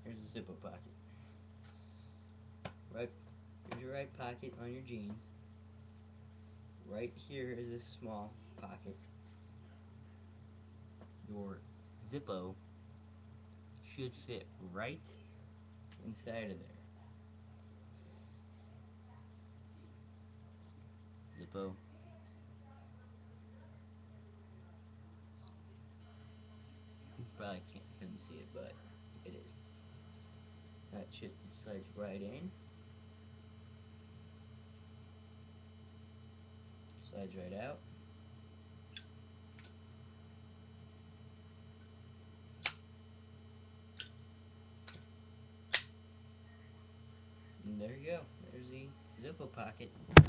Here's the Zippo pocket. Right, here's your right pocket on your jeans. Right here is a small pocket. Your Zippo should fit right inside of there. Zippo. You probably couldn't see it, but it is. That shit slides right in. Slides right out. And there you go. There's the Zippo pocket.